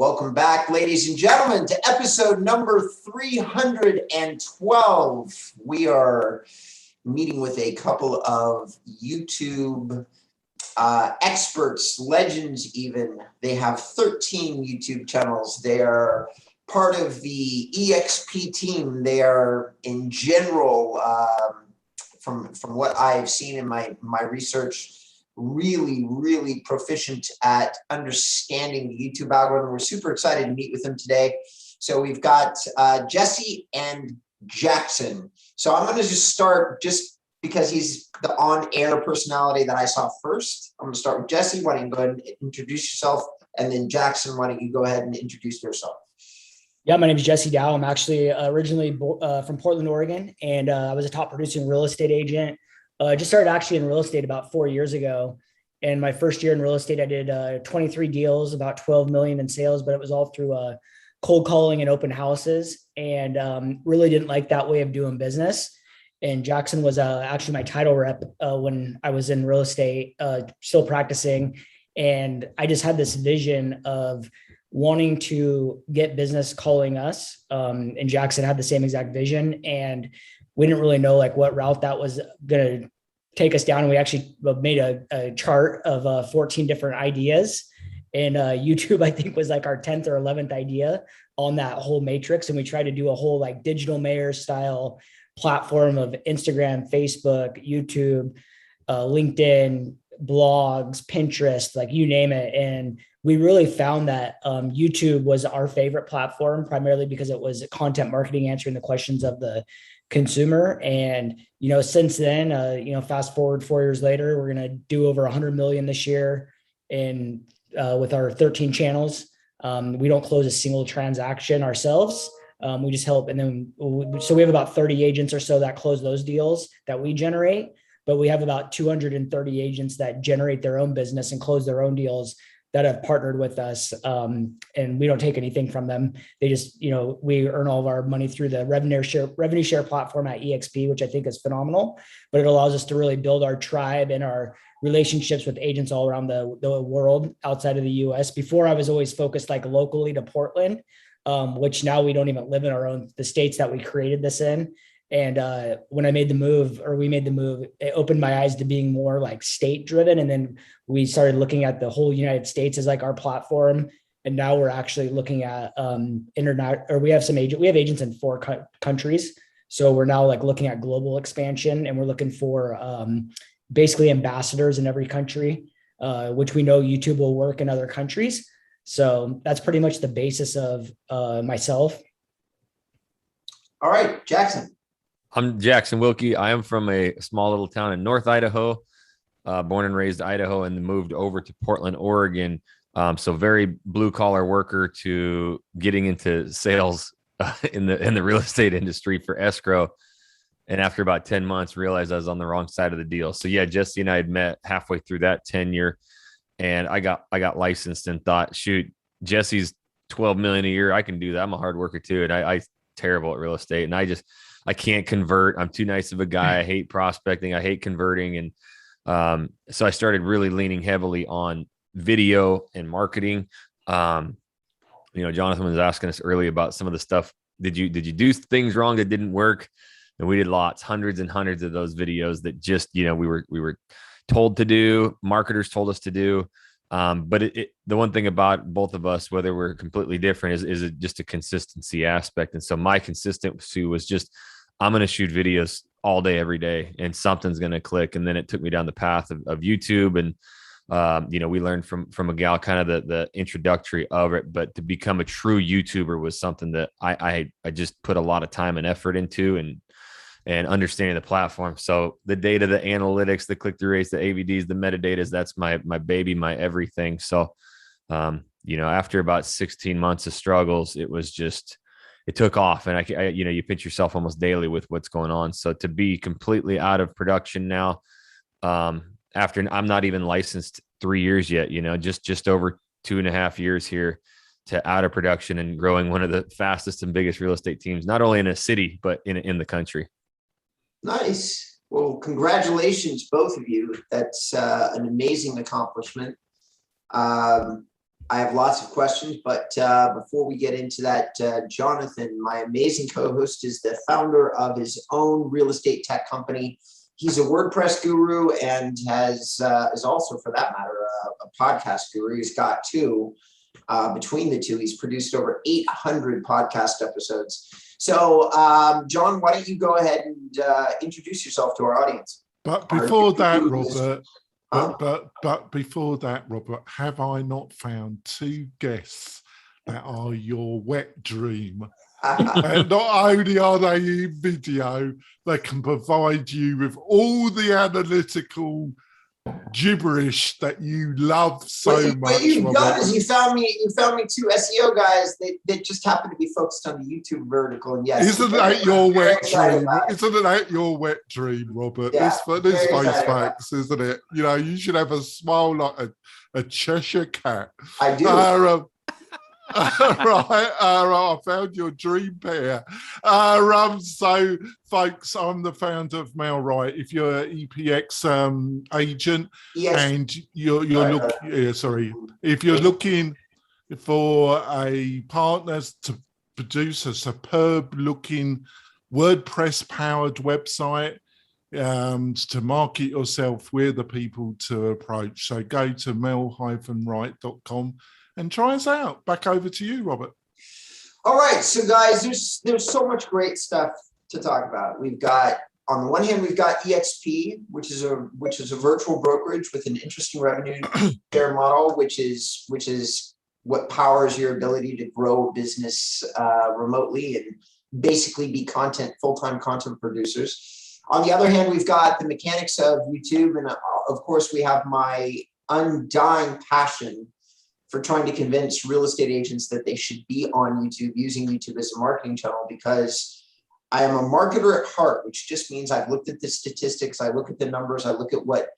Welcome back, ladies and gentlemen, to episode number 312. We are meeting with a couple of YouTube experts, legends even. They have 13 YouTube channels. They are part of the EXP team. They are, in general, from what I've seen in my research, really proficient at understanding the YouTube algorithm. We're super excited to meet with them today. So we've got Jesse and Jackson. So I'm going to just start, just because he's the on-air personality that I saw first. I'm going to start with Jesse. Why don't you go ahead and introduce yourself? And then Jackson, why don't you go ahead and introduce yourself? Yeah, my name is Jesse Dow. I'm actually originally from Portland, Oregon, and I was a top producing real estate agent. Just started actually in real estate about 4 years ago. And my first year in real estate, I did 23 deals, about 12 million in sales, but it was all through cold calling and open houses, and really didn't like that way of doing business. And Jackson was actually my title rep when I was in real estate, still practicing. And I just had this vision of wanting to get business calling us. And Jackson had the same exact vision. And we didn't really know like what route that was going to take us down. And we actually made a chart of 14 different ideas. And YouTube, I think, was like our 10th or 11th idea on that whole matrix. And we tried to do a whole like digital mayor style platform of Instagram, Facebook, YouTube, LinkedIn, blogs, Pinterest, like you name it. And we really found that YouTube was our favorite platform, primarily because it was content marketing, answering the questions of the consumer. And, since then, fast forward 4 years later, we're going to do over 100 million this year. And with our 13 channels, we don't close a single transaction ourselves. We just help. And then, so we have about 30 agents or so that close those deals that we generate, but we have about 230 agents that generate their own business and close their own deals that have partnered with us. And we don't take anything from them. They just, we earn all of our money through the revenue share platform at EXP, which I think is phenomenal, but it allows us to really build our tribe and our relationships with agents all around the world outside of the US. Before, I was always focused like locally to Portland, which now we don't even live in the states that we created this in. And when we made the move, it opened my eyes to being more like state driven. And then we started looking at the whole United States as like our platform. And now we're actually looking at we have agents in 4 countries. So we're now like looking at global expansion, and we're looking for basically ambassadors in every country, which we know YouTube will work in other countries. So that's pretty much the basis of myself. All right, Jackson. I'm Jackson Wilkey. I am from a small little town in North Idaho, born and raised Idaho, and moved over to Portland, Oregon. So very blue collar worker to getting into sales in the real estate industry for escrow. And after about 10 months, realized I was on the wrong side of the deal. So yeah, Jesse and I had met halfway through that tenure, and I got licensed and thought, shoot, Jesse's 12 million a year. I can do that. I'm a hard worker too. And I terrible at real estate. And I can't convert. I'm too nice of a guy. I hate prospecting. I hate converting. And so I started really leaning heavily on video and marketing. Jonathan was asking us earlier about some of the stuff. Did you do things wrong that didn't work? And we did lots, hundreds and hundreds of those videos that just, we were told to do, marketers told us to do. But the one thing about both of us, whether we're completely different, is it just a consistency aspect. And so my consistency was just, I'm going to shoot videos all day, every day, and something's going to click. And then it took me down the path of YouTube. And, we learned from a gal kind of the introductory of it, but to become a true YouTuber was something that I just put a lot of time and effort into, and understanding the platform. So the data, the analytics, the click-through rates, the AVDs, the metadatas, that's my baby, my everything. So, after about 16 months of struggles, it took off, and you pinch yourself almost daily with what's going on. So to be completely out of production now, after I'm not even licensed 3 years yet, just over 2.5 years here, to out of production and growing one of the fastest and biggest real estate teams, not only in a city, but in the country. Nice. Well, congratulations, both of you. That's an amazing accomplishment. I have lots of questions, but before we get into that, Jonathan, my amazing co-host, is the founder of his own real estate tech company. He's a WordPress guru and is also, for that matter, a podcast guru. He's got two. Between the two, he's produced over 800 podcast episodes. So, John, why don't you go ahead and introduce yourself to our audience? But before that, Robert, but before that, Robert, have I not found two guests that are your wet dream? And not only are they in video, they can provide you with all the analytical gibberish that you love so much. What you've done is you found me two SEO guys that just happen to be focused on the YouTube vertical. And yes, isn't that your wet dream? Isn't that your wet dream, Robert? Yeah, this face facts, isn't it? You know, you should have a smile like a Cheshire cat. I do. Right, I found your dream pair. So, folks, I'm the founder of MailRight. If you're an EPX agent and if you're looking for a partner to produce a superb-looking WordPress-powered website to market yourself, we're the people to approach. So go to mail-right.com. and try us out. Back over to you, Robert. All right, so guys, there's so much great stuff to talk about. We've got, on the one hand, we've got EXP, which is a virtual brokerage with an interesting revenue share model, which is what powers your ability to grow a business remotely and basically be full-time content producers. On the other hand, we've got the mechanics of YouTube, and of course, we have my undying passion for trying to convince real estate agents that they should be on YouTube, using YouTube as a marketing channel, because I am a marketer at heart, which just means I've looked at the statistics, I look at the numbers, I look at what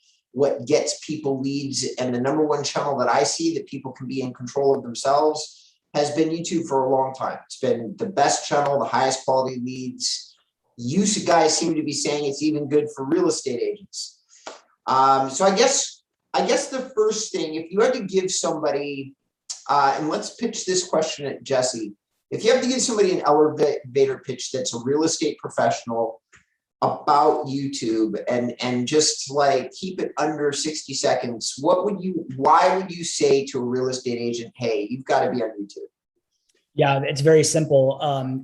gets people leads, and the number one channel that I see that people can be in control of themselves has been YouTube for a long time. It's been the best channel, the highest quality leads. You guys seem to be saying it's even good for real estate agents. So I guess the first thing, if you had to give somebody, and let's pitch this question at Jesse, if you have to give somebody an elevator pitch that's a real estate professional about YouTube and just like keep it under 60 seconds, why would you say to a real estate agent, hey, you've got to be on YouTube? Yeah, it's very simple.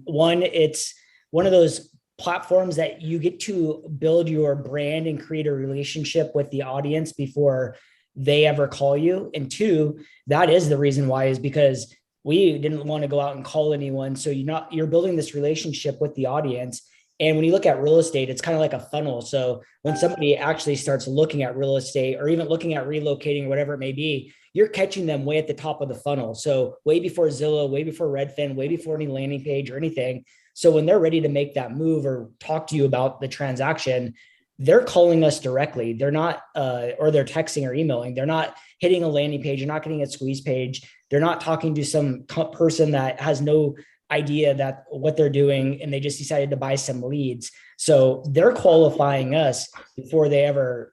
One, it's one of those platforms that you get to build your brand and create a relationship with the audience before they ever call you. And two, that is the reason why, is because we didn't want to go out and call anyone. So you're building this relationship with the audience. And when you look at real estate, it's kind of like a funnel. So when somebody actually starts looking at real estate or even looking at relocating, whatever it may be, you're catching them way at the top of the funnel. So way before Zillow, way before Redfin, way before any landing page or anything. So when they're ready to make that move or talk to you about the transaction, they're calling us directly. They're not, or they're texting or emailing. They're not hitting a landing page. You're not getting a squeeze page. They're not talking to some person that has no idea that what they're doing, and they just decided to buy some leads. So they're qualifying us before we ever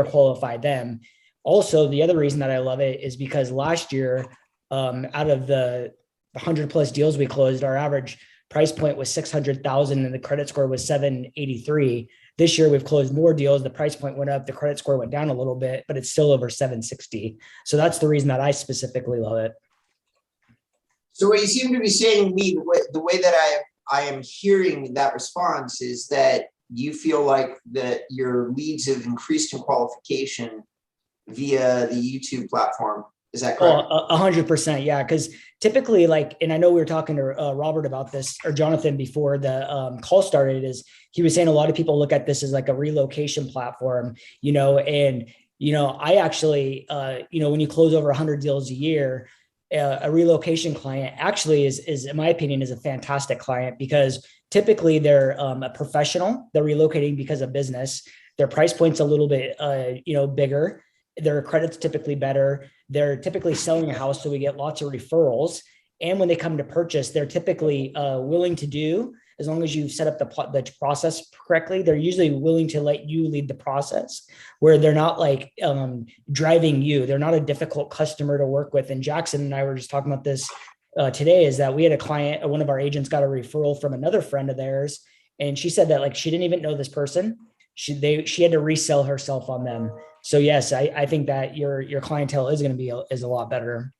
qualify them. Also, the other reason that I love it is because last year, out of the 100 plus deals we closed, our average price point was 600,000 and the credit score was 783. This year we've closed more deals. The price point went up, the credit score went down a little bit, but it's still over 760. So that's the reason that I specifically love it. So what you seem to be saying to me, the way that I am hearing that response is that you feel like that your leads have increased in qualification via the YouTube platform. Is that correct? 100%. Yeah. Because typically, and I know we were talking to Robert about this, or Jonathan, before the call started, is he was saying a lot of people look at this as like a relocation platform, and, I actually, when you close over 100 deals a year, a relocation client actually is, in my opinion, is a fantastic client, because typically they're a professional. They're relocating because of business. Their price point's a little bit, bigger. Their credit's typically better. They're typically selling a house, so we get lots of referrals. And when they come to purchase, they're typically willing to do as long as you've set up the process correctly, they're usually willing to let you lead the process, where they're not like driving you. They're not a difficult customer to work with. And Jackson and I were just talking about this today, is that we had a client, one of our agents got a referral from another friend of theirs. And she said that like she didn't even know this person. She had to resell herself on them. So yes, I think that your clientele is going to be is a lot better.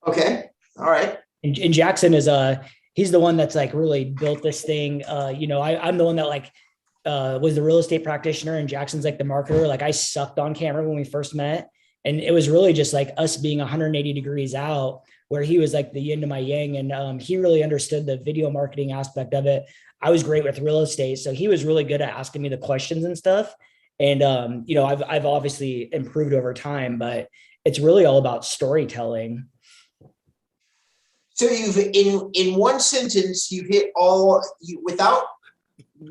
Okay. All right. And Jackson is he's the one that's like really built this thing. I'm the one that like was the real estate practitioner, and Jackson's like the marketer. Like I sucked on camera when we first met, and it was really just like us being 180 degrees out, where he was like the yin to my yang, and he really understood the video marketing aspect of it. I was great with real estate, so he was really good at asking me the questions and stuff. And I've obviously improved over time, but it's really all about storytelling. So you've in one sentence, you've hit without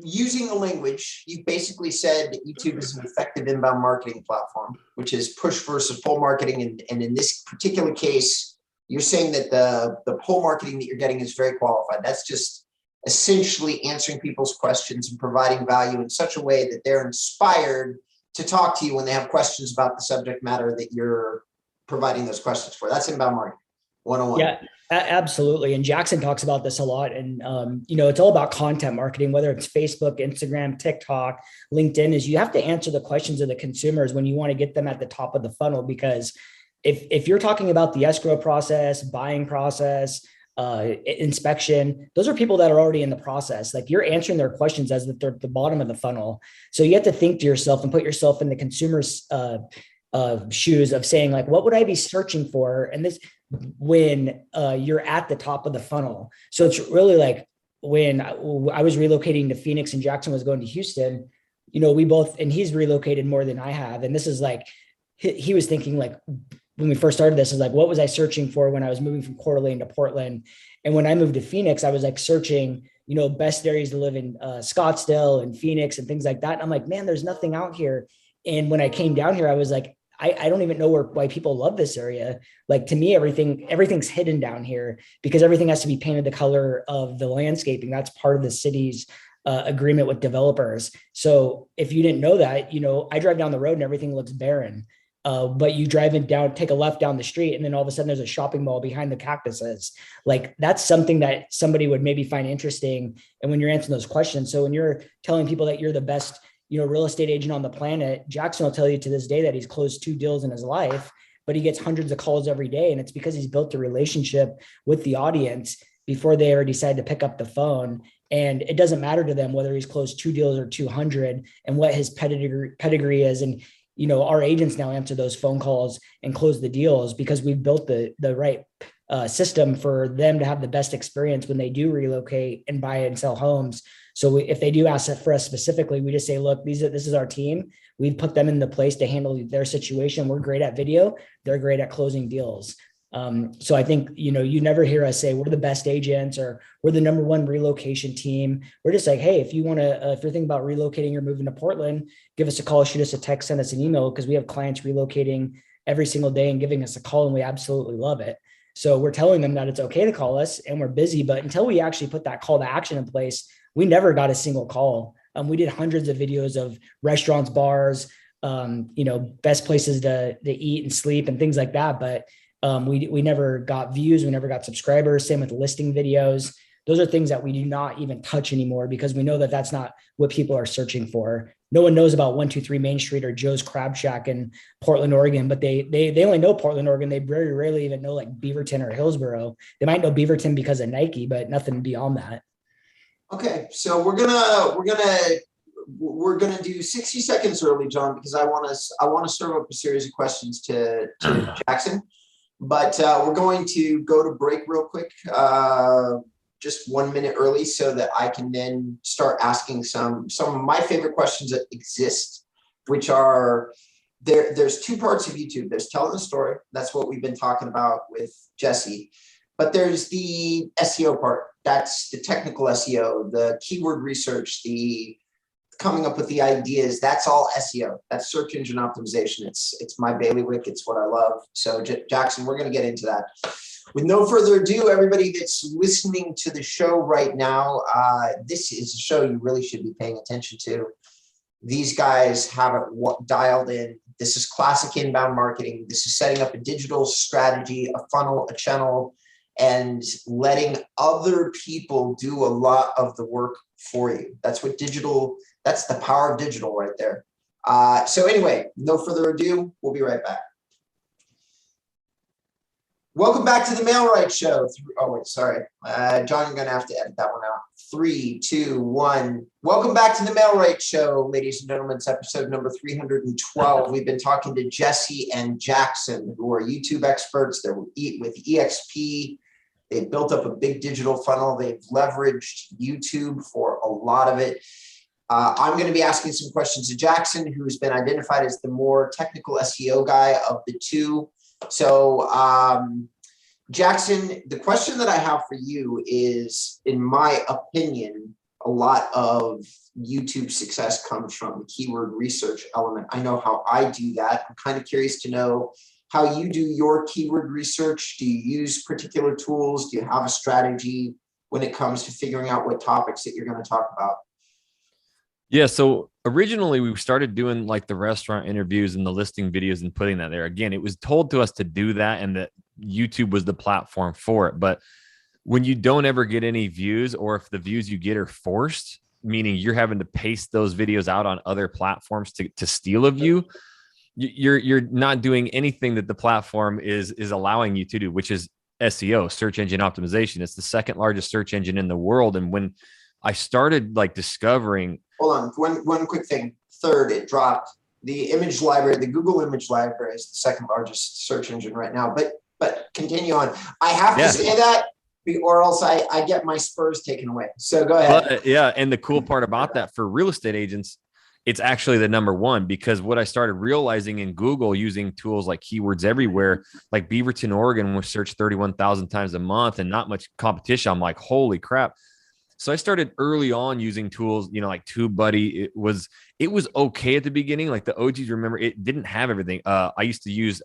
using the language, you've basically said that YouTube is an effective inbound marketing platform, which is push versus pull marketing. And in this particular case, you're saying that the pull marketing that you're getting is very qualified. That's just essentially answering people's questions and providing value in such a way that they're inspired to talk to you when they have questions about the subject matter that you're providing those questions for. That's inbound marketing 101. Yeah. Absolutely. And Jackson talks about this a lot. And, it's all about content marketing, whether it's Facebook, Instagram, TikTok, LinkedIn, is you have to answer the questions of the consumers when you want to get them at the top of the funnel. Because if you're talking about the escrow process, buying process, inspection, those are people that are already in the process. Like you're answering their questions as they're at the bottom of the funnel. So you have to think to yourself and put yourself in the consumer's shoes of saying like, what would I be searching for? And this, when you're at the top of the funnel. So it's really like when I was relocating to Phoenix and Jackson was going to Houston, we both, and he's relocated more than I have. And this is like, he was thinking like, when we first started this, is like, what was I searching for when I was moving from Coeur d'Alene to Portland? And when I moved to Phoenix, I was like searching, best areas to live in Scottsdale and Phoenix and things like that. And I'm like, man, there's nothing out here. And when I came down here, I was like, I don't even know why people love this area. Like to me, everything's hidden down here because everything has to be painted the color of the landscaping. That's part of the city's agreement with developers. So if you didn't know that, I drive down the road and everything looks barren. But you drive it down, take a left down the street, and then all of a sudden there's a shopping mall behind the cactuses. Like that's something that somebody would maybe find interesting. And when you're answering those questions, so when you're telling people that you're the best real estate agent on the planet, Jackson will tell you to this day that he's closed 2 deals in his life, but he gets hundreds of calls every day. And it's because he's built a relationship with the audience before they ever decide to pick up the phone. And it doesn't matter to them whether he's closed 2 deals or 200 and what his pedigree is. And, our agents now answer those phone calls and close the deals because we've built the right system for them to have the best experience when they do relocate and buy and sell homes. So if they do ask for us specifically, we just say, look, this is our team. We've put them in the place to handle their situation. We're great at video. They're great at closing deals. So I think, you never hear us say we're the best agents or we're the #1 relocation team. We're just like, hey, if you're thinking about relocating or moving to Portland, give us a call, shoot us a text, send us an email, because we have clients relocating every single day and giving us a call, and we absolutely love it. So we're telling them that it's okay to call us and we're busy, but until we actually put that call to action in place, we never got a single call. We did hundreds of videos of restaurants, bars, best places to eat and sleep and things like that. But we never got views. We never got subscribers. Same with listing videos. Those are things that we do not even touch anymore because we know that that's not what people are searching for. No one knows about 123 Main Street or Joe's Crab Shack in Portland, Oregon, but they only know Portland, Oregon. They very rarely even know like Beaverton or Hillsboro. They might know Beaverton because of Nike, but nothing beyond that. Okay, so we're gonna do 60 seconds early, John, because I want to serve up a series of questions to Jackson, but we're going to go to break real quick, just 1 minute early, so that I can then start asking some of my favorite questions that exist, which are there's 2 parts of YouTube. There's telling the story. That's what we've been talking about with Jesse. But there's the SEO part. That's the technical SEO, the keyword research, the coming up with the ideas, that's all SEO. That's search engine optimization. It's my bailiwick. It's what I love. So Jackson, we're going to get into that. With no further ado, everybody that's listening to the show right now, this is a show you really should be paying attention to. These guys have it dialed in. This is classic inbound marketing. This is setting up a digital strategy, a funnel, a channel, and letting other people do a lot of the work for you. That's what that's the power of digital right there. So anyway, no further ado, we'll be right back. Welcome back to the Mailrite Show. Oh, wait, sorry. John, you're going to have to edit that one out. 3, 2, 1. Welcome back to the Mailrite Show, ladies and gentlemen. It's episode number 312. We've been talking to Jesse and Jackson, who are YouTube experts. They're with EXP. They've built up a big digital funnel. They've leveraged YouTube for a lot of it. I'm going to be asking some questions to Jackson, who's been identified as the more technical SEO guy of the two. So, Jackson, the question that I have for you is, in my opinion, a lot of YouTube success comes from the keyword research element. I know how I do that. I'm kind of curious to know how you do your keyword research. Do you use particular tools? Do you have a strategy when it comes to figuring out what topics that you're going to talk about? Yeah. So originally we started doing like the restaurant interviews and the listing videos and putting that there. Again, it was told to us to do that and that YouTube was the platform for it. But when you don't ever get any views, or if the views you get are forced, meaning you're having to paste those videos out on other platforms to steal a view, you're not doing anything that the platform is allowing you to do, which is SEO, search engine optimization. It's the second largest search engine in the world. And when I started like discovering, hold on, one quick thing. Third, it dropped. The image library, the Google image library is the second largest search engine right now. But continue on. I have to say that, or else I get my spurs taken away. So go ahead. But, yeah. And the cool part about that for real estate agents, it's actually the number one, because what I started realizing in Google using tools like Keywords Everywhere, like Beaverton, Oregon was searched 31,000 times a month and not much competition. I'm like, holy crap. So I started early on using tools, like TubeBuddy. It was okay at the beginning. Like the OGs, remember, it didn't have everything. I used to use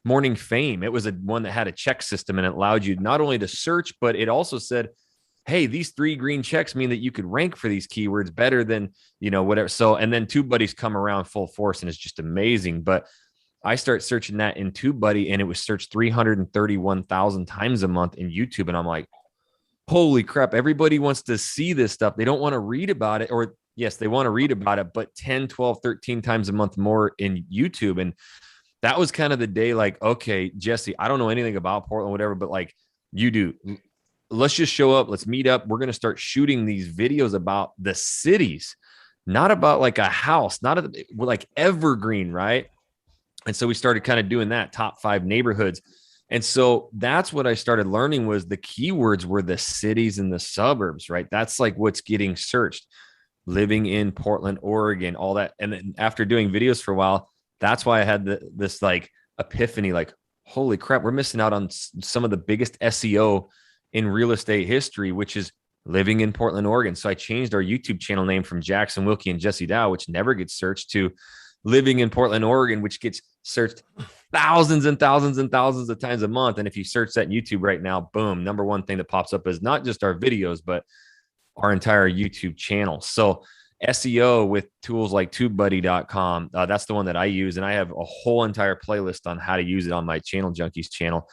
Morning Fame. It was one that had a check system, and it allowed you not only to search, but it also said, hey, these 3 green checks mean that you could rank for these keywords better than, whatever. So, and then TubeBuddy's come around full force and it's just amazing. But I start searching that in TubeBuddy, and it was searched 331,000 times a month in YouTube. And I'm like, holy crap, everybody wants to see this stuff. They don't want to read about it, or yes, they want to read about it, but 10, 12, 13 times a month more in YouTube. And that was kind of the day, like, okay, Jesse, I don't know anything about Portland, whatever, but like you do. Let's just show up. Let's meet up. We're going to start shooting these videos about the cities, not about like a house, like evergreen, right? And so we started kind of doing that, top 5 neighborhoods. And so that's what I started learning, was the keywords were the cities and the suburbs, right? That's like what's getting searched. Living in Portland, Oregon, all that. And then after doing videos for a while, that's why I had this like epiphany, like, holy crap, we're missing out on some of the biggest SEO in real estate history, which is living in Portland, Oregon. So I changed our YouTube channel name from Jackson, Wilkey, and Jesse Dow, which never gets searched, to Living in Portland, Oregon, which gets searched thousands and thousands and thousands of times a month. And if you search that in YouTube right now, boom, number one thing that pops up is not just our videos, but our entire YouTube channel. So SEO with tools like TubeBuddy.com, that's the one that I use. And I have a whole entire playlist on how to use it on my Channel Junkies channel,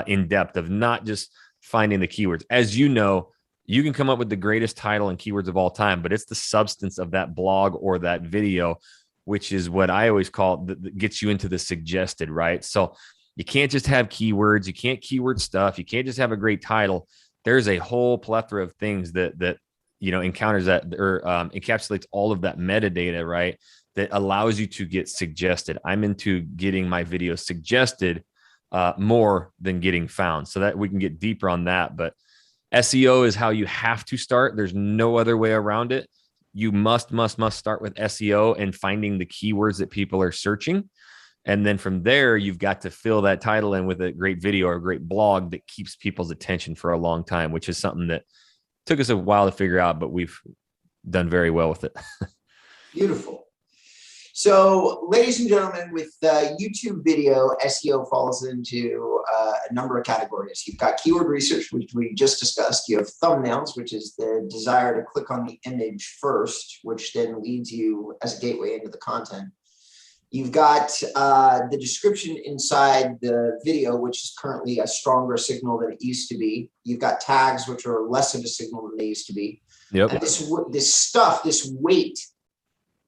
in depth, of not just finding the keywords. As you know, you can come up with the greatest title and keywords of all time, but it's the substance of that blog or that video, which is what I always call that gets you into the suggested, right? So you can't just have keywords. You can't keyword stuff. You can't just have a great title. There's a whole plethora of things that encounters that, or encapsulates all of that metadata, right? That allows you to get suggested. I'm into getting my videos suggested more than getting found, so that we can get deeper on that. But SEO is how you have to start. There's no other way around it. You must start with SEO and finding the keywords that people are searching. And then from there, you've got to fill that title in with a great video or a great blog that keeps people's attention for a long time, which is something that took us a while to figure out, but we've done very well with it. Beautiful. So, ladies and gentlemen, with YouTube video, SEO falls into a number of categories. You've got keyword research, which we just discussed. You have thumbnails, which is the desire to click on the image first, which then leads you as a gateway into the content. You've got the description inside the video, which is currently a stronger signal than it used to be. You've got tags, which are less of a signal than they used to be. Yep. And this weight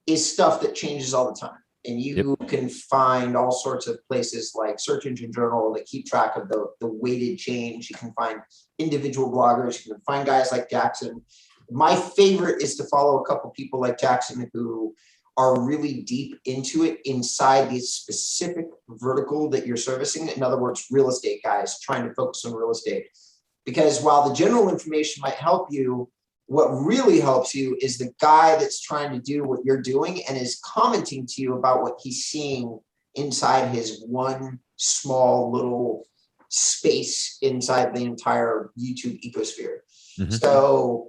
is stuff that changes all the time. And you can find all sorts of places like Search Engine Journal that keep track of the weighted change. You can find individual bloggers. You can find guys like Jackson. My favorite is to follow a couple people like Jackson who are really deep into it inside the specific vertical that you're servicing. In other words, real estate guys trying to focus on real estate. Because while the general information might help you, what really helps you is the guy that's trying to do what you're doing and is commenting to you about what he's seeing inside his one small little space inside the entire YouTube ecosphere. Mm-hmm. So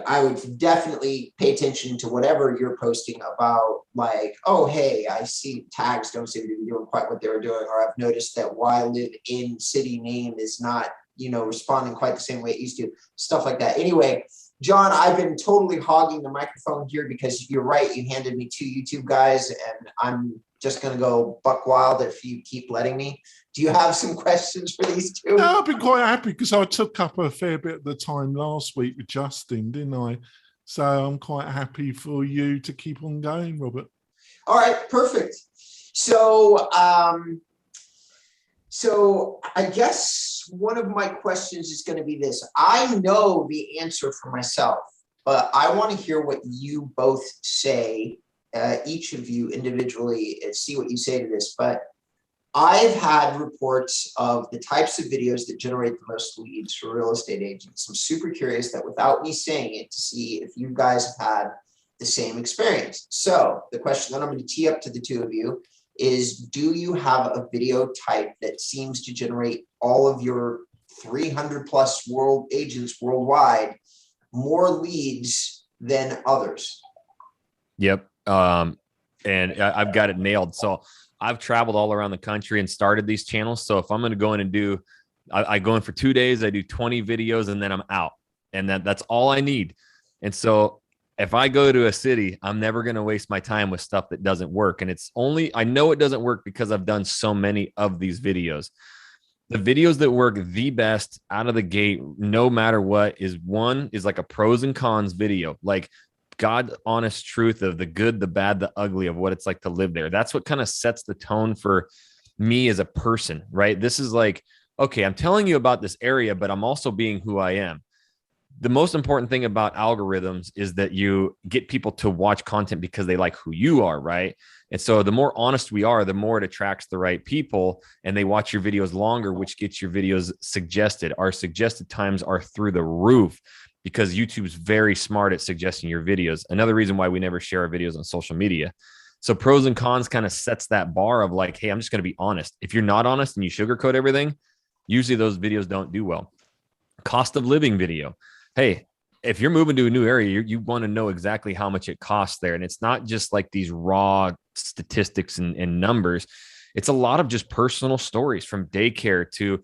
I would definitely pay attention to whatever you're posting about, like, oh, hey, I see tags don't seem to be doing quite what they were doing, or I've noticed that why I live in city name is not, responding quite the same way it used to, stuff like that. Anyway, John, I've been totally hogging the microphone here because you're right. You handed me 2 YouTube guys, and I'm just going to go buck wild if you keep letting me. Do you have some questions for these 2? No, I've been quite happy because I took up a fair bit of the time last week with Justin, didn't I? So I'm quite happy for you to keep on going, Robert. All right, perfect. So, so I guess one of my questions is going to be this. I know the answer for myself, but I want to hear what you both say, each of you individually, and see what you say to this. But I've had reports of the types of videos that generate the most leads for real estate agents. I'm super curious that without me saying it to see if you guys have had the same experience. So the question that I'm going to tee up to the 2 of you is, do you have a video type that seems to generate all of your 300 plus agents worldwide more leads than others? Yep. And I've got it nailed. So I've traveled all around the country and started these channels. So if I'm going to go in and do, I go in for 2 days, I do 20 videos and then I'm out, and that's all I need. And so if I go to a city, I'm never going to waste my time with stuff that doesn't work. And I know it doesn't work because I've done so many of these videos. The videos that work the best out of the gate, no matter what, is like a pros and cons video, like God's honest truth of the good, the bad, the ugly of what it's like to live there. That's what kind of sets the tone for me as a person, right? This is like, okay, I'm telling you about this area, but I'm also being who I am. The most important thing about algorithms is that you get people to watch content because they like who you are, right? And so the more honest we are, the more it attracts the right people, and they watch your videos longer, which gets your videos suggested. Our suggested times are through the roof because YouTube's very smart at suggesting your videos. Another reason why we never share our videos on social media. So pros and cons kind of sets that bar of like, hey, I'm just going to be honest. If you're not honest and you sugarcoat everything, usually those videos don't do well. Cost of living video. Hey, if you're moving to a new area, you want to know exactly how much it costs there. And it's not just like these raw statistics and numbers. It's a lot of just personal stories, from daycare to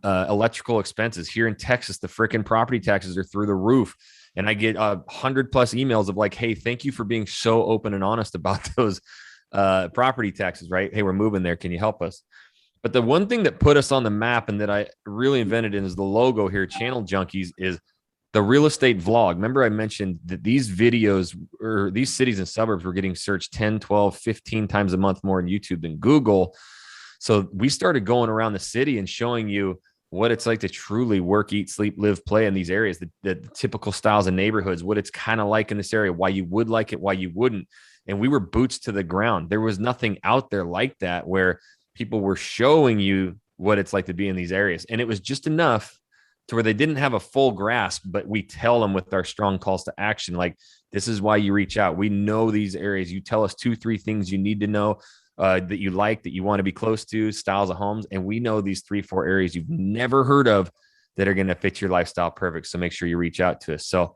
electrical expenses. Here in Texas, the freaking property taxes are through the roof. And I get 100+ emails of like, hey, thank you for being so open and honest about those property taxes, right? Hey, we're moving there. Can you help us? But the one thing that put us on the map and that I really invented is the logo here, Channel Junkies, is the real estate vlog. Remember I mentioned that these videos, or these cities and suburbs, were getting searched 10, 12, 15 times a month more on YouTube than Google. So we started going around the city and showing you what it's like to truly work, eat, sleep, live, play in these areas, the typical styles of neighborhoods, what it's kind of like in this area, why you would like it, why you wouldn't. And we were boots to the ground. There was nothing out there like that where people were showing you what it's like to be in these areas. And it was just enough to where they didn't have a full grasp, but we tell them with our strong calls to action, like, this is why you reach out. We know these areas. You tell us 2-3 things you need to know, that you like, that you want to be close to, styles of homes. And we know these 3-4 areas you've never heard of that are going to fit your lifestyle perfect. So make sure you reach out to us. So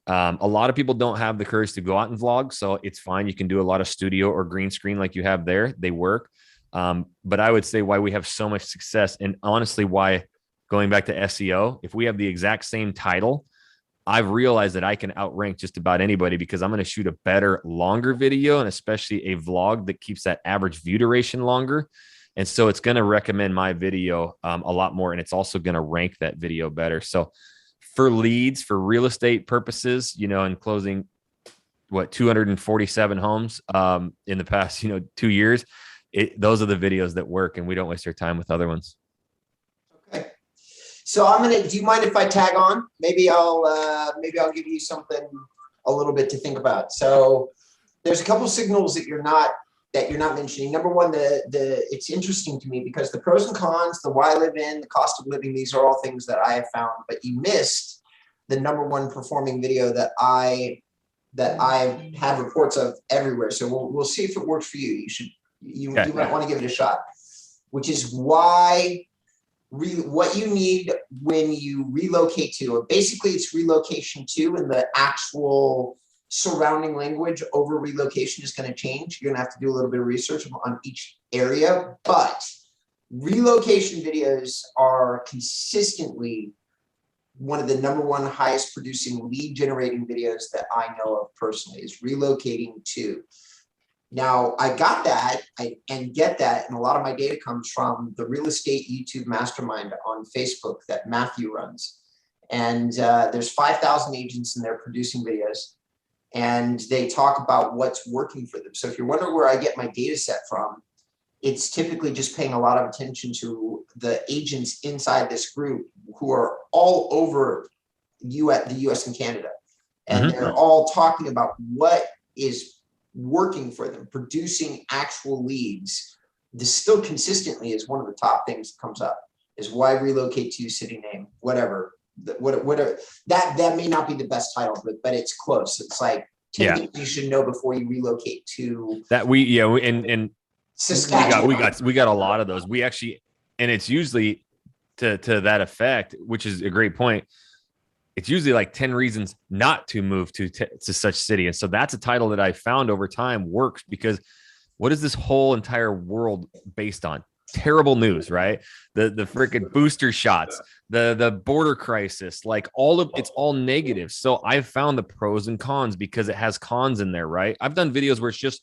A lot of people don't have the courage to go out and vlog, so it's fine. You can do a lot of studio or green screen like you have there. They work. But I would say why we have so much success, and honestly, why, going back to SEO, if we have the exact same title, I've realized that I can outrank just about anybody because I'm going to shoot a better, longer video, and especially a vlog that keeps that average view duration longer. And so it's going to recommend my video a lot more, and it's also going to rank that video better. So for leads, for real estate purposes, and closing 247 homes in the past 2 years, those are the videos that work, and we don't waste our time with other ones. Okay. So do you mind if I tag on? Maybe I'll give you something a little bit to think about. So there's a couple of signals that you're not mentioning. Number one, it's interesting to me because the pros and cons, the why I live in, the cost of living, these are all things that I have found, but you missed the number one performing video that I have reports of everywhere. So we'll see if it works for you. You might want to give it a shot, which is what you need when you relocate to, or basically it's relocation to, and the actual surrounding language over relocation is going to change. You're going to have to do a little bit of research on each area, but relocation videos are consistently one of the number one highest producing lead generating videos that I know of personally, is relocating to. Now, I got that and get that, and a lot of my data comes from the real estate YouTube mastermind on Facebook that Matthew runs. And there's 5,000 agents in there producing videos, and they talk about what's working for them. So if you're wondering where I get my data set from, it's typically just paying a lot of attention to the agents inside this group who are all over the US and Canada. And they're all talking about what is working for them, producing actual leads. This still consistently is one of the top things that comes up, is why relocate to city name, whatever that may not be the best title, but it's close. It's like 10 things you should know before you relocate to that. And Saskatchewan. We got a lot of those. We actually, and it's usually to that effect, which is a great point. It's usually like 10 reasons not to move to such city. And so that's a title that I found over time works, because what is this whole entire world based on? Terrible news, right? The freaking booster shots, the border crisis, like it's all negative. So I've found the pros and cons because it has cons in there, right? I've done videos where it's just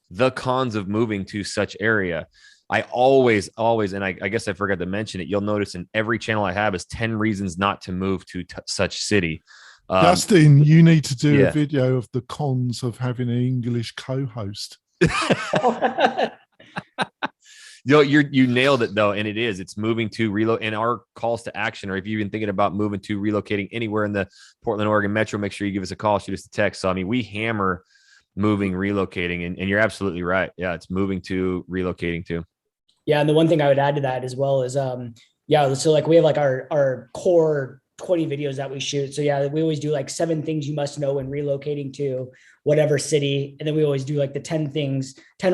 the cons of moving to such area. I always, and I guess I forgot to mention it, you'll notice in every channel I have is 10 reasons not to move to such city. Justin, you need to do a video of the cons of having an English co-host. You nailed it though. And it's moving to relocate, and our calls to action, or if you've been thinking about moving to relocating anywhere in the Portland, Oregon metro, make sure you give us a call, shoot us a text. So, I mean, we hammer moving, relocating, and you're absolutely right. Yeah. It's moving to relocating to. Yeah. And the one thing I would add to that as well is, so like we have like our core 20 videos that we shoot. So yeah, we always do like 7 things you must know when relocating to whatever city. And then we always do like the 10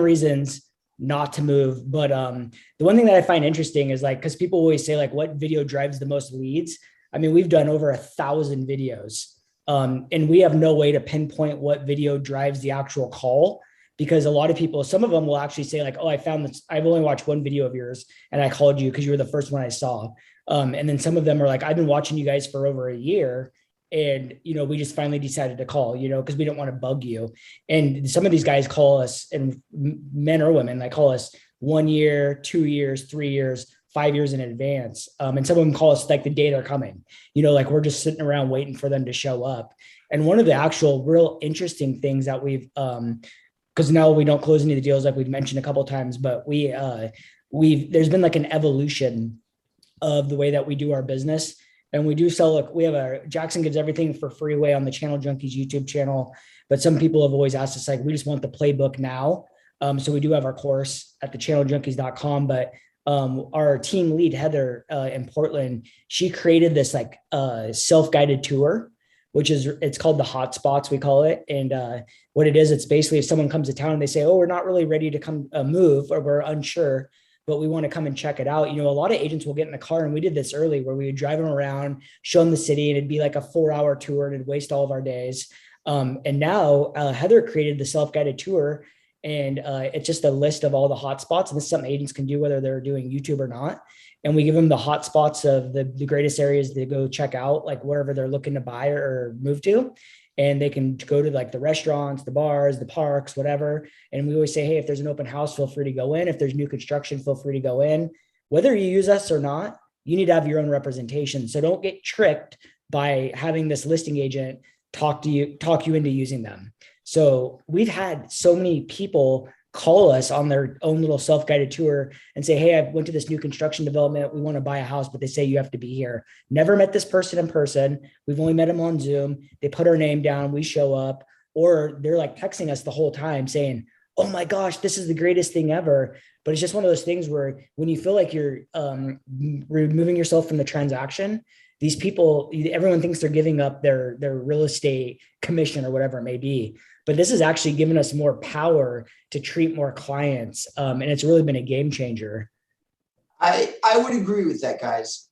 reasons not to move. But the one thing that I find interesting is like, because people always say like, what video drives the most leads? I mean, we've done over 1,000 videos, and we have no way to pinpoint what video drives the actual call, because a lot of people, some of them will actually say like, oh, I found this, I've only watched one video of yours and I called you because you were the first one I saw. And then some of them are like, I've been watching you guys for over a year, and, we just finally decided to call, because we don't want to bug you. And some of these guys call us, and men or women, they call us 1 year, 2 years, 3 years, 5 years in advance. And some of them call us like the day they're coming, like we're just sitting around waiting for them to show up. And one of the actual real interesting things that we've, because now we don't close any of the deals like we've mentioned a couple of times, but there's been like an evolution of the way that we do our business. And we do sell, we have Jackson gives everything for free away on the Channel Junkies YouTube channel. But some people have always asked us, like, we just want the playbook now. So we do have our course at thechanneljunkies.com. But our team lead, Heather, in Portland, she created this like self-guided tour, it's called the hotspots, we call it. And what it is, it's basically if someone comes to town and they say, oh, we're not really ready to come move, or we're unsure, but we want to come and check it out. You know, a lot of agents will get in the car, and we did this early where we would drive them around, show them the city, and it'd be like a 4-hour tour and it'd waste all of our days. And now Heather created the self-guided tour, and it's just a list of all the hotspots. And this is something agents can do whether they're doing YouTube or not. And we give them the hotspots of the greatest areas to go check out, like wherever they're looking to buy or move to. And they can go to like the restaurants, the bars, the parks, whatever. And we always say, hey, if there's an open house, feel free to go in. If there's new construction, feel free to go in. Whether you use us or not, you need to have your own representation. So don't get tricked by having this listing agent talk you into using them. So we've had so many people call us on their own little self-guided tour and say, hey, I went to this new construction development. We want to buy a house, but they say you have to be here. Never met this person in person. We've only met them on Zoom. They put our name down. We show up, or they're like texting us the whole time saying, oh my gosh, this is the greatest thing ever. But it's just one of those things where when you feel like you're removing yourself from the transaction, these people, everyone thinks they're giving up their real estate commission or whatever it may be. But this has actually given us more power to treat more clients. And it's really been a game changer. I would agree with that, guys.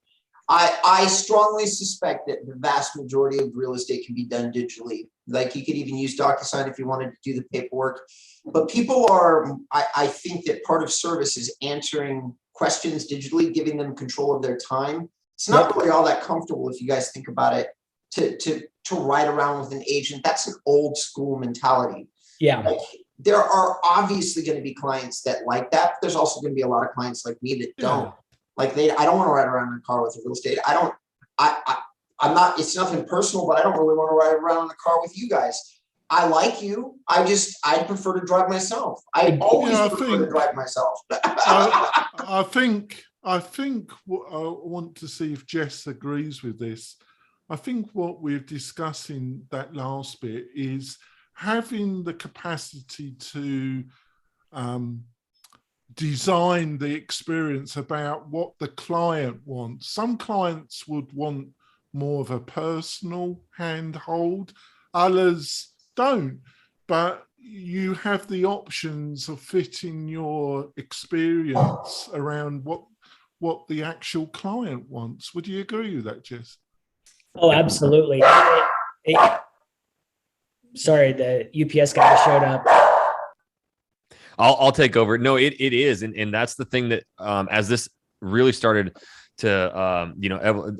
I strongly suspect that the vast majority of real estate can be done digitally. Like you could even use DocuSign if you wanted to do the paperwork. But people are, I think that part of service is answering questions digitally, giving them control of their time. It's not really all that comfortable if you guys think about it to ride around with an agent. That's an old school mentality. Yeah. Like, there are obviously going to be clients that like that, but there's also going to be a lot of clients like me that don't. Like I don't want to ride around in a car with a real estate. I'm not, it's nothing personal, but I don't really want to ride around in a car with you guys. I like you. I'd prefer to drive myself. I always prefer to drive myself. I think what I want to see if Jess agrees with this. I think what we're discussing that last bit is having the capacity to design the experience about what the client wants. Some clients would want more of a personal handhold, others don't, but you have the options of fitting your experience around what the actual client wants. Would you agree with that, Jess? Oh, absolutely. Sorry, the UPS guy showed up. I'll take over. No, it is. And that's the thing that as this really started to,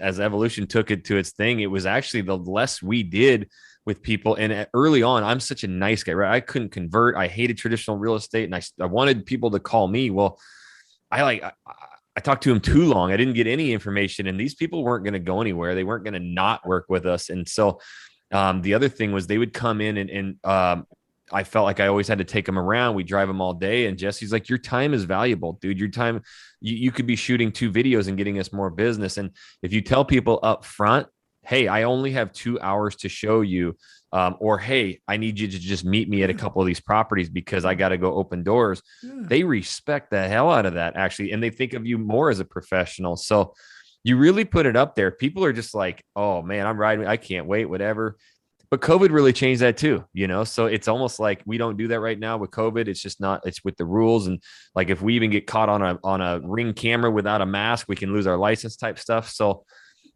as evolution took it to its thing, it was actually the less we did with people. And early on, I'm such a nice guy, right? I couldn't convert. I hated traditional real estate, and I wanted people to call me. Well, I talked to him too long. I didn't get any information, and these people weren't going to go anywhere. They weren't going to not work with us. And so the other thing was they would come in and I felt like I always had to take them around. We drive them all day. And Jesse's like, your time is valuable, dude. Your time, you could be shooting 2 videos and getting us more business. And if you tell people up front, hey, I only have 2 hours to show you, or, hey, I need you to just meet me at a couple of these properties because I got to go open doors. They respect the hell out of that, actually. And they think of you more as a professional. So you really put it up there. People are just like, oh man, I'm riding. I can't wait, whatever. But COVID really changed that too, so it's almost like we don't do that right now with COVID. It's just not, it's with the rules. And like, if we even get caught on a Ring camera without a mask, we can lose our license type stuff. So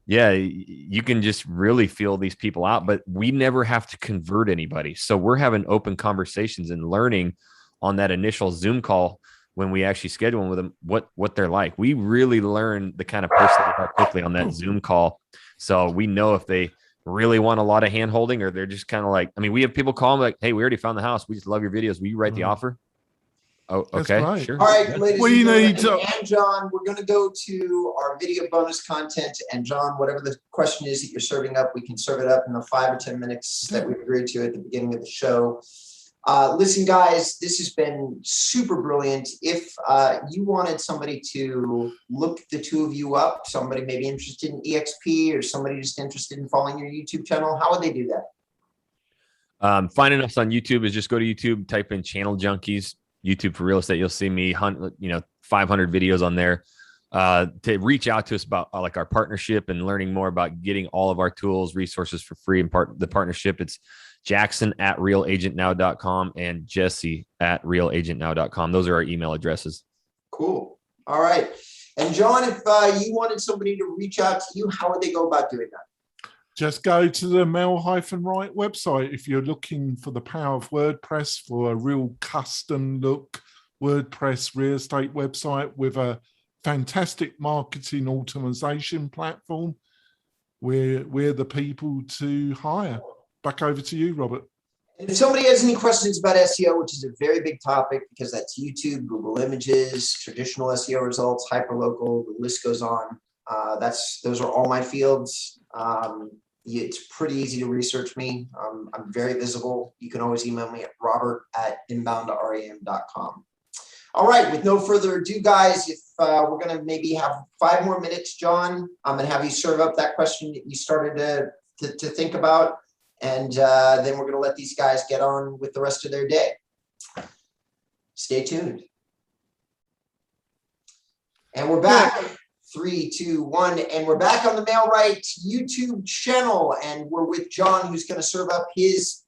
yeah, you can just really feel these people out, but we never have to convert anybody. So we're having open conversations and learning on that initial Zoom call when we actually schedule them with them, what they're like. We really learn the kind of person they are quickly on that Zoom call. So we know if they really want a lot of hand holding, or they're just kind of like, we have people call them like, hey, we already found the house. We just love your videos. Will you write the offer? Oh, okay. Right. Sure. All right, ladies We and need gentlemen, and John, we're going to go to our video bonus content. And John, whatever the question is that you're serving up, we can serve it up in the 5 or 10 minutes that we agreed to at the beginning of the show. Listen, guys, this has been super brilliant. If you wanted somebody to look the two of you up, somebody maybe interested in EXP or somebody just interested in following your YouTube channel, how would they do that? Finding us on YouTube is just go to YouTube, type in Channel Junkies, YouTube for real estate. You'll see me 500 videos on there. To reach out to us about like our partnership and learning more about getting all of our tools, resources for free and the partnership, it's Jackson@realagentnow.com and Jesse@realagentnow.com. Those are our email addresses. Cool. All right. And John, if you wanted somebody to reach out to you, how would they go about doing that? Just go to the Mel-Right website if you're looking for the power of WordPress for a real custom look WordPress real estate website with a fantastic marketing automation platform. We're the people to hire. Back over to you, Robert. And if somebody has any questions about SEO, which is a very big topic because that's YouTube, Google Images, traditional SEO results, hyperlocal, the list goes on. Those are all my fields. It's pretty easy to research me. I'm very visible. You can always email me at robert@inboundrem.com. All right, with no further ado, guys, if we're going to maybe have 5 more minutes, John, I'm going to have you serve up that question that you started to think about. And then we're going to let these guys get on with the rest of their day. Stay tuned. And we're back. 3, 2, 1. And we're back on the Mail-Right YouTube channel. And we're with John, who's going to serve up his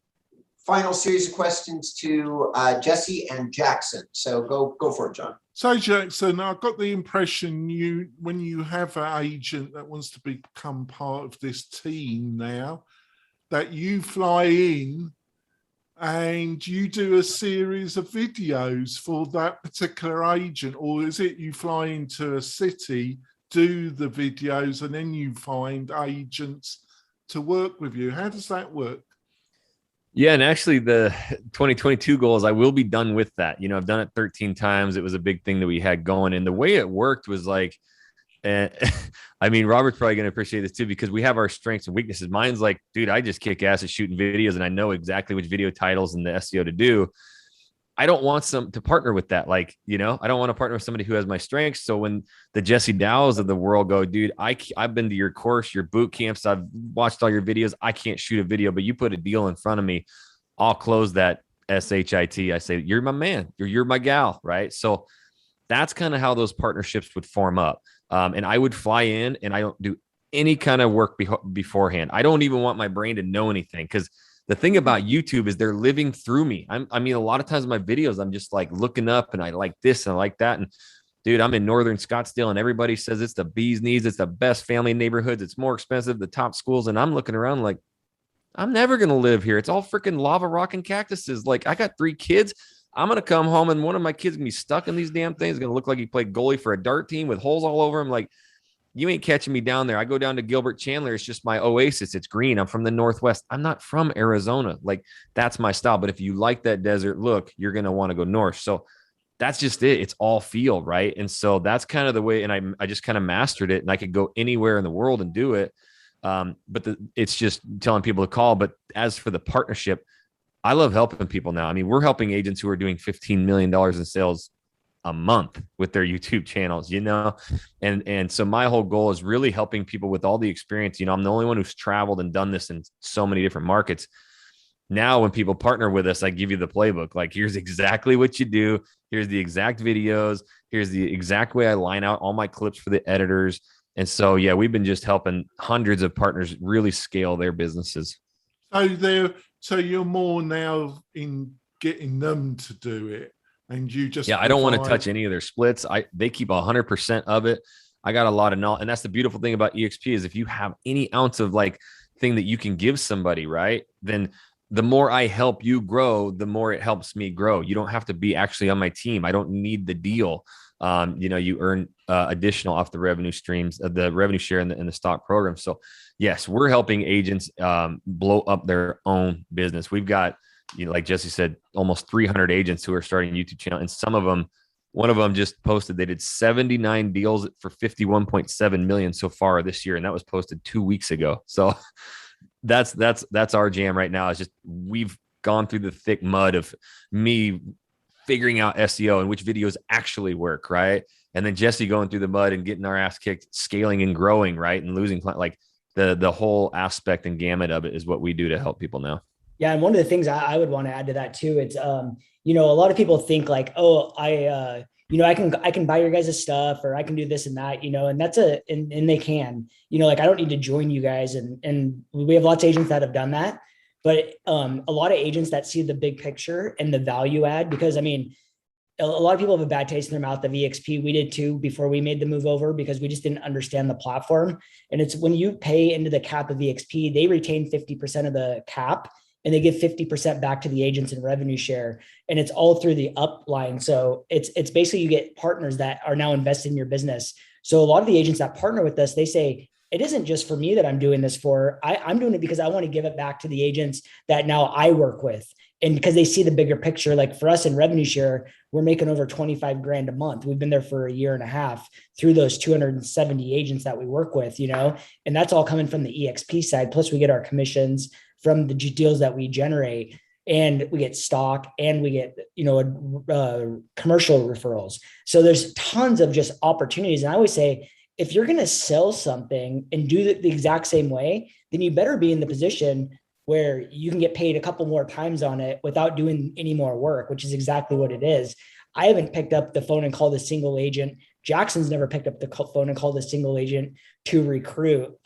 final series of questions to Jesse and Jackson. So go for it, John. So Jackson, I got the impression when you have an agent that wants to become part of this team now, that you fly in and you do a series of videos for that particular agent, or is it you fly into a city, do the videos, and then you find agents to work with you? How does that work? Yeah, and actually the 2022 goals, I will be done with that. You know, I've done it 13 times. It was a big thing that we had going. And the way it worked was like, and I mean, Robert's probably going to appreciate this too, because we have our strengths and weaknesses. Mine's like, dude, I just kick ass at shooting videos and I know exactly which video titles and the SEO to do. I don't want to partner with that. Like, you know, I don't want to partner with somebody who has my strengths. So when the Jesse Dows of the world go, dude, I've been to your course, your boot camps, I've watched all your videos. I can't shoot a video, but you put a deal in front of me, I'll close that SHIT. I say, you're my man, you're my gal. Right. So that's kind of how those partnerships would form up. And I would fly in and I don't do any kind of work beforehand. I don't even want my brain to know anything, because the thing about YouTube is they're living through me. I mean, a lot of times in my videos, I'm just like looking up and I like this and I like that. And dude, I'm in Northern Scottsdale and everybody says it's the bee's knees. It's the best family neighborhoods. It's more expensive, the top schools. And I'm looking around like, I'm never going to live here. It's all freaking lava rock and cactuses. Like, I got 3 kids. I'm going to come home and one of my kids going to be stuck in these damn things. Going to look like he played goalie for a dart team with holes all over him. Like, you ain't catching me down there. I go down to Gilbert Chandler. It's just my oasis. It's green. I'm from the Northwest. I'm not from Arizona. Like, that's my style. But if you like that desert look, you're going to want to go north. So that's just it. It's all field, right? And so that's kind of the way. And I just kind of mastered it, and I could go anywhere in the world and do it. But it's just telling people to call. But as for the partnership, I love helping people now. I mean, we're helping agents who are doing $15 million in sales a month with their YouTube channels, you know? And so my whole goal is really helping people with all the experience. You know, I'm the only one who's traveled and done this in so many different markets. Now, when people partner with us, I give you the playbook. Like, here's exactly what you do. Here's the exact videos. Here's the exact way I line out all my clips for the editors. And so, yeah, we've been just helping hundreds of partners really scale their businesses. So you're more now in getting them to do it, and you just I don't want to touch any of their splits. They keep 100% of it. I got a lot of knowledge, and that's the beautiful thing about EXP is if you have any ounce of like thing that you can give somebody, right, then the more I help you grow, the more it helps me grow. You don't have to be actually on my team. I don't need the deal. You know, you earn additional off the revenue streams, the revenue share in the stock program. So yes, we're helping agents blow up their own business. We've got, you know, like Jesse said, almost 300 agents who are starting a YouTube channel. And some of them, one of them just posted, they did 79 deals for 51.7 million so far this year. And that was posted 2 weeks ago. So that's our jam right now. It's just, we've gone through the thick mud of me figuring out SEO and which videos actually work, right? And then Jesse going through the mud and getting our ass kicked, scaling and growing, right? And losing, like the whole aspect and gamut of it is what we do to help people now. Yeah. And one of the things I would want to add to that too, it's, you know, a lot of people think like, oh, you know, I can buy your guys' stuff, or I can do this and that, you know, and that's and they can, you know, like, I don't need to join you guys. And we have lots of agents that have done that. But a lot of agents that see the big picture and the value add, because I mean, a lot of people have a bad taste in their mouth of EXP. We did too before we made the move over, because we just didn't understand the platform. And it's when you pay into the cap of EXP, they retain 50% of the cap and they give 50% back to the agents in revenue share. And it's all through the upline. So it's basically you get partners that are now invested in your business. So a lot of the agents that partner with us, they say, it isn't just for me that I'm doing this for. I'm doing it because I want to give it back to the agents that now I work with. And because they see the bigger picture, like for us in revenue share, we're making over 25 grand a month. We've been there for a year and a half through those 270 agents that we work with, and that's all coming from the EXP side. Plus we get our commissions from the deals that we generate, and we get stock, and we get, commercial referrals. So there's tons of just opportunities. And I always say, if you're going to sell something and do the exact same way, then you better be in the position where you can get paid a couple more times on it without doing any more work, which is exactly what it is. I haven't picked up the phone and called a single agent. Jackson's never picked up the phone and called a single agent to recruit.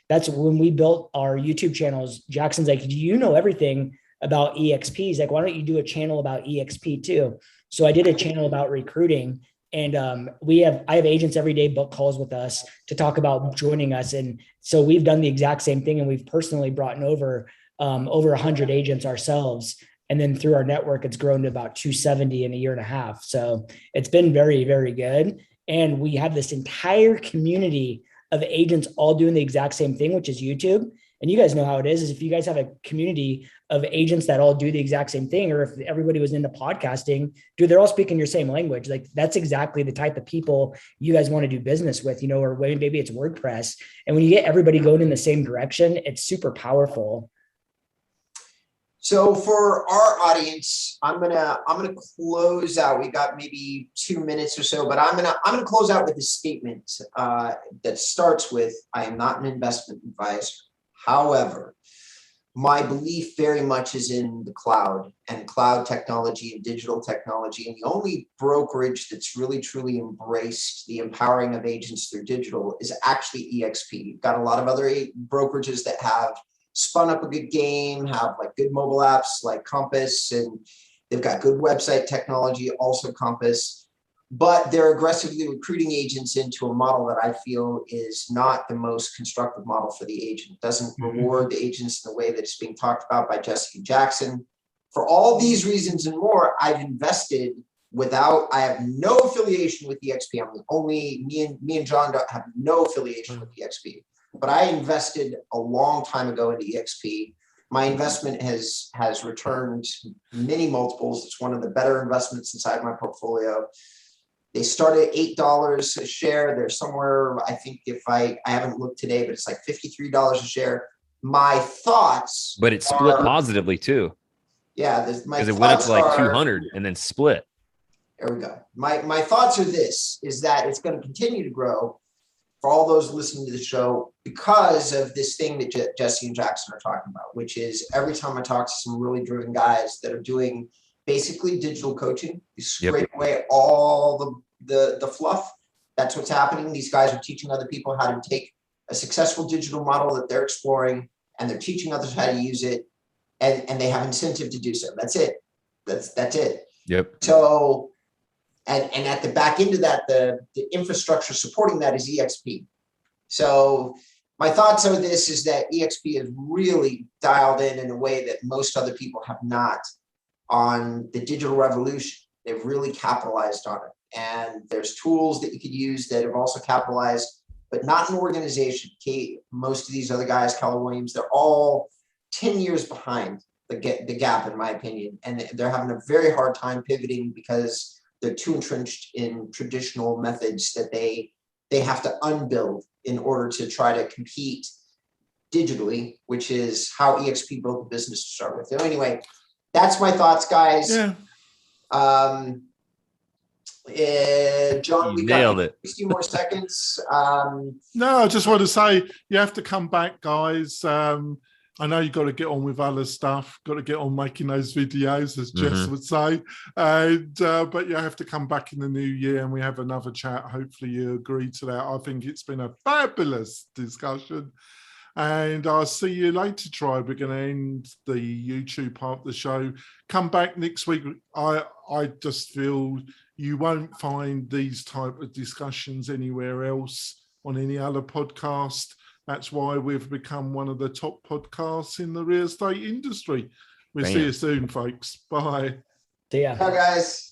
That's when we built our YouTube channels. Jackson's like, do you know everything about EXP? He's like, why don't you do a channel about EXP too? So I did a channel about recruiting. And I have agents every day book calls with us to talk about joining us. And so we've done the exact same thing. And we've personally brought over 100 agents ourselves. And then through our network, it's grown to about 270 in a year and a half. So it's been very, very good. And we have this entire community of agents all doing the exact same thing, which is YouTube. And you guys know how it is if you guys have a community of agents that all do the exact same thing, or if everybody was into podcasting, dude, they're all speaking your same language. Like that's exactly the type of people you guys want to do business with, or maybe it's WordPress. And when you get everybody going in the same direction, it's super powerful. So for our audience, I'm gonna close out. We got maybe 2 minutes or so, but I'm gonna close out with a statement that starts with, I am not an investment advisor. However, my belief very much is in the cloud and cloud technology and digital technology. And the only brokerage that's really, truly embraced the empowering of agents through digital is actually EXP. You've got a lot of other brokerages that have spun up a good game, have like good mobile apps like Compass, and they've got good website technology, also Compass. But they're aggressively recruiting agents into a model that I feel is not the most constructive model for the agent. It doesn't reward the agents in the way that it's being talked about by Jesse and Jackson. For all these reasons and more, I've invested I have no affiliation with EXP. I'm the only, me and John have no affiliation with EXP, but I invested a long time ago into EXP. My investment has returned many multiples. It's one of the better investments inside my portfolio. They start at $8 a share. They're somewhere, I think if I haven't looked today, but it's like $53 a share. My thoughts. But it split positively too. Yeah. Because it went up to like 200 and then split. There we go. My thoughts are is that it's going to continue to grow for all those listening to the show because of this thing that Jesse and Jackson are talking about, which is every time I talk to some really driven guys that are doing basically digital coaching, you scrape away all the fluff. That's what's happening. These guys are teaching other people how to take a successful digital model that they're exploring, and they're teaching others how to use it, and they have incentive to do so. That's it. That's it. Yep. So, and at the back end of that, the infrastructure supporting that is EXP. So my thoughts on this is that EXP is really dialed in a way that most other people have not on the digital revolution. They've really capitalized on it. And there's tools that you could use that have also capitalized, but not an organization. Most of these other guys, Keller Williams, they're all 10 years behind the gap, in my opinion. And they're having a very hard time pivoting because they're too entrenched in traditional methods that they have to unbuild in order to try to compete digitally, which is how EXP built the business to start with. So anyway, that's my thoughts, guys. Yeah. John, we nailed it. 60 more seconds. No, I just want to say you have to come back, guys. I know you've got to get on with other stuff, got to get on making those videos, as Jess would say. And but you have to come back in the new year and we have another chat. Hopefully you agree to that. I think it's been a fabulous discussion. And I'll see you later, Tribe. We're going to end the YouTube part of the show. Come back next week. I just feel you won't find these type of discussions anywhere else on any other podcast. That's why we've become one of the top podcasts in the real estate industry. We'll see you soon, folks. Bye. See ya. Ciao, guys.